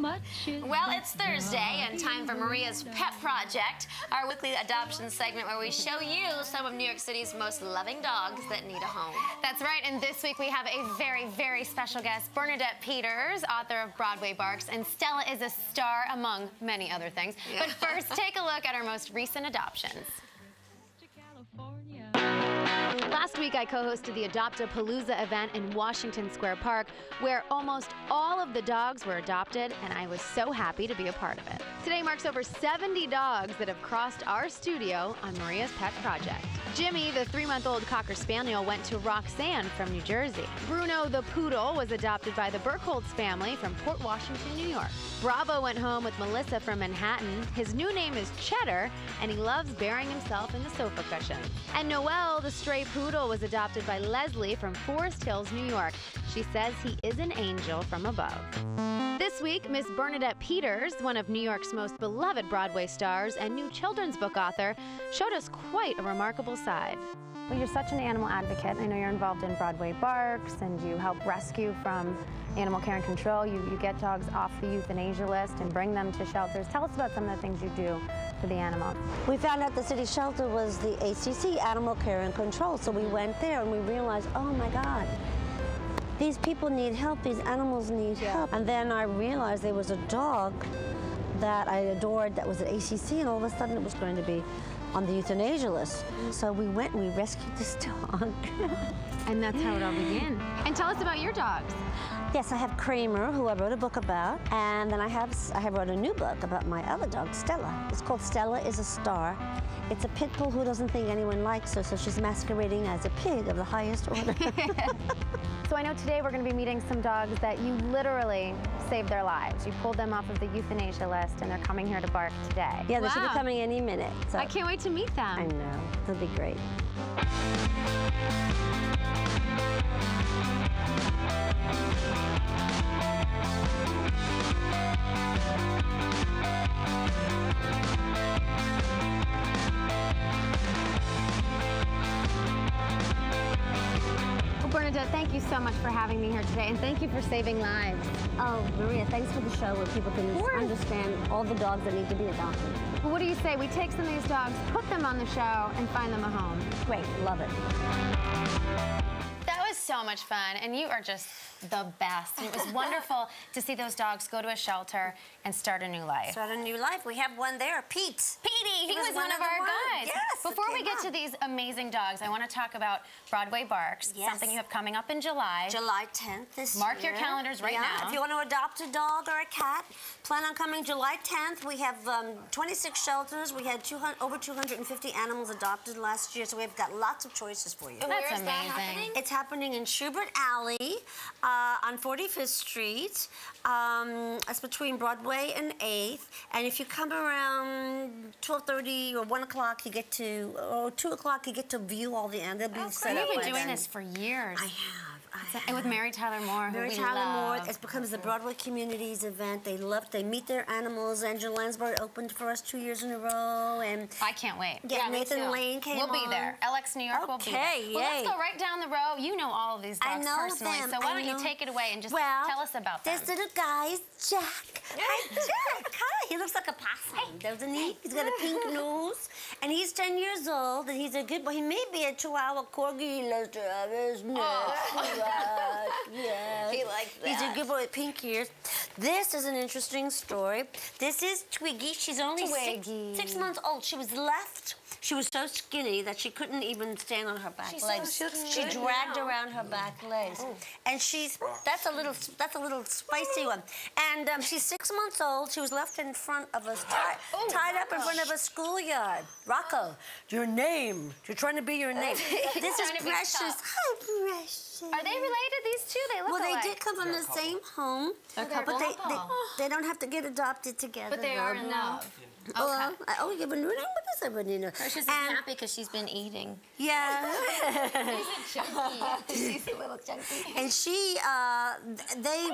much. Well, it's Thursday and time for Maria's Pet Project, our weekly adoption segment where we show you some of New York City's most loving dogs that need a home. That's right, and this week we have a very, very special guest, Bernadette Peters, author of Broadway BARCs, and Stella is a star among many other things. Yeah. But first, take a look at our most recent adoptions. Last week, I co-hosted the Adoptapalooza event in Washington Square Park, where almost all of the dogs were adopted, and I was so happy to be a part of it. Today marks over 70 dogs that have crossed our studio on Maria's Pet Project. Jimmy, the 3-month-old Cocker Spaniel, went to Roxanne from New Jersey. Bruno, the poodle, was adopted by the Burkholz family from Port Washington, New York. Bravo went home with Melissa from Manhattan. His new name is Cheddar, and he loves burying himself in the sofa cushions. And Noel, the stray poodle, was adopted by Leslie from Forest Hills, New York. She says he is an angel from above. This week, Miss Bernadette Peters, one of New York's most beloved Broadway stars and new children's book author, showed us quite a remarkable side. Well, you're such an animal advocate. I know you're involved in Broadway BARCs, and you help rescue from animal care and control. You get dogs off the euthanasia list and bring them to shelters. Tell us about some of the things you do for the animals. We found out the city shelter was the ACC, Animal Care and Control, so we went there and we realized, oh my God, these people need help, these animals need help. And then I realized there was a dog that I adored that was at ACC, and all of a sudden it was going to be on the euthanasia list. So we went and we rescued this dog. And that's how it all began. And tell us about your dogs. Yes, I have Kramer, who I wrote a book about, and then I have wrote a new book about my other dog, Stella. It's called Stella is a Star. It's a pit bull who doesn't think anyone likes her, so she's masquerading as a pig of the highest order. So I know today we're going to be meeting some dogs that you literally saved their lives. You pulled them off of the euthanasia list, and they're coming here to BARC today. Yeah, they should be coming any minute. So. I can't wait to meet them. I know. It'll be great. Bernadette, thank you so much for having me here today, and thank you for saving lives. Oh, Maria, thanks for the show where people can understand all the dogs that need to be adopted. Well, what do you say we take some of these dogs, put them on the show, and find them a home? Great, love it. That was so much fun, and you are just the best. And it was wonderful to see those dogs go to a shelter and start a new life. Start a new life. We have one there, Pete. Petey, he was one of our guys. Yes. Before we get to these amazing dogs, I want to talk about Broadway BARCs, something you have coming up in July. July 10th this year. Mark your calendars right now. If you want to adopt a dog or a cat, plan on coming July 10th. We have 26 shelters. We had over 250 animals adopted last year, so we've got lots of choices for you. That's amazing. It's happening in Schubert Alley on 45th Street. It's between Broadway and 8th. And if you come around 12:30 or 1 o'clock, you get to, or 2 o'clock, you get to view all the animals. They'll be set up. You've been doing this for years. I have. And with Mary Tyler Moore, Mary Tyler Moore, it becomes the Broadway Communities event. They meet their animals. Angela Lansbury opened for us 2 years in a row, and I can't wait. Yeah, Nathan Lane came on. We'll be there. LX New York will be there. Okay, well, let's go right down the row. You know all of these dogs personally, so why don't you take it away and just tell us about them? This little guy is Jack. Hi, Jack. Hi. He looks like a possum, doesn't he? He's got a pink nose, and he's 10 years old, and he's a good boy. He may be a Chihuahua Corgi. He loves to have his neck. Yeah. He likes that. He's a good boy with pink ears. This is an interesting story. This is Twiggy. She's only 6 months old. She was left. She was so skinny that she couldn't even stand on her back legs. She dragged around her back legs. And that's a little spicy one. And she's 6 months old. She was left in front of us, tied up in front of a schoolyard. Rocco, your name. You're trying to be your name. This is Precious. Hi, Precious. Are they related, these two? They look alike. Well, they did come from the same home, but they don't have to get adopted together. But they are in love. Well, oh, you have a new name? What is that one, you know? Precious is happy because she's been eating. Yeah. She's a chunky. She's a little chunky. And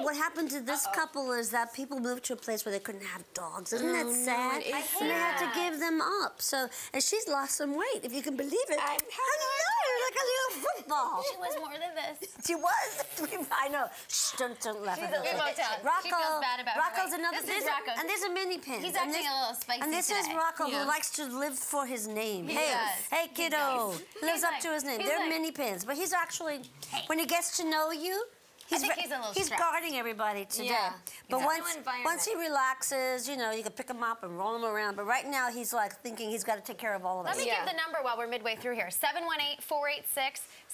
what happened to this couple is that people moved to a place where they couldn't have dogs. Isn't that sad? It is and they had to give them up. So, and she's lost some weight, if you can believe it. I know. like a little football. She was more than this. She was. I know. Shh, don't laugh at her. We won't tell. She feels bad about Rocco's her. another. This is Rocco. And there's a mini pin. He's acting a little spicy And this today. is Rocco, who likes to live for his name. He Hey, does. hey, kiddo. He lives up to his name. They're like- mini pins, but he's actually, when he gets to know you, I think he's a little he's stressed. guarding everybody today. Yeah. But He's a new environment. once he relaxes, you know, you can pick him up and roll him around. But right now, he's like thinking he's got to take care of all of us. Let me give the number while we're midway through here.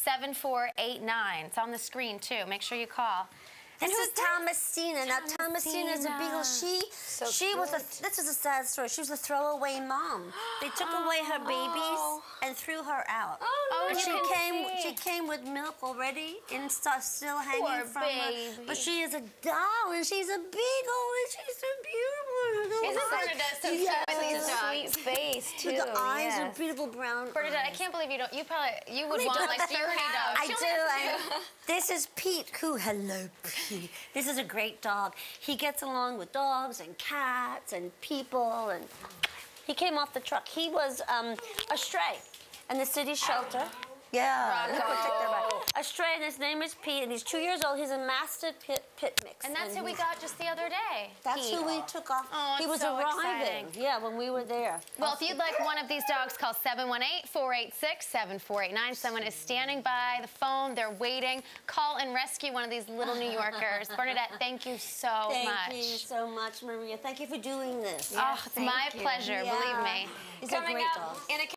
718-486-7489. It's on the screen, too. Make sure you call. This is Thomasina. Now, Thomasina is a beagle. This is a sad story. She was a throwaway mom. They took away her babies and threw her out. Oh, And you can she came with milk already and stuff still hanging Poor from baby. her. But she is a doll and she's a beagle and she's so beautiful. Isn't Bernadette so cute with these dogs? Sweet face, too. The eyes are beautiful brown. Bernadette, I can't believe you don't. You would want like 30 dogs. I do. This is Pete, hello, Pete. This is a great dog. He gets along with dogs and cats and people, and he came off the truck. He was a stray in the city shelter. Yeah, look what took their back. A stray, and his name is Pete, and he's 2 years old. He's a mastiff pit mix. And that's who we got just the other day. That's Pete. who we took off. Oh, he it's was so arriving. exciting. Yeah, when we were there. Well, if you'd like one of these dogs, call 718-486-7489. Someone is standing by the phone. They're waiting. Call and rescue one of these little New Yorkers. Bernadette, thank you so much. Thank you so much, Maria. Thank you for doing this. Oh, it's my pleasure, believe me. He's a great dog. In a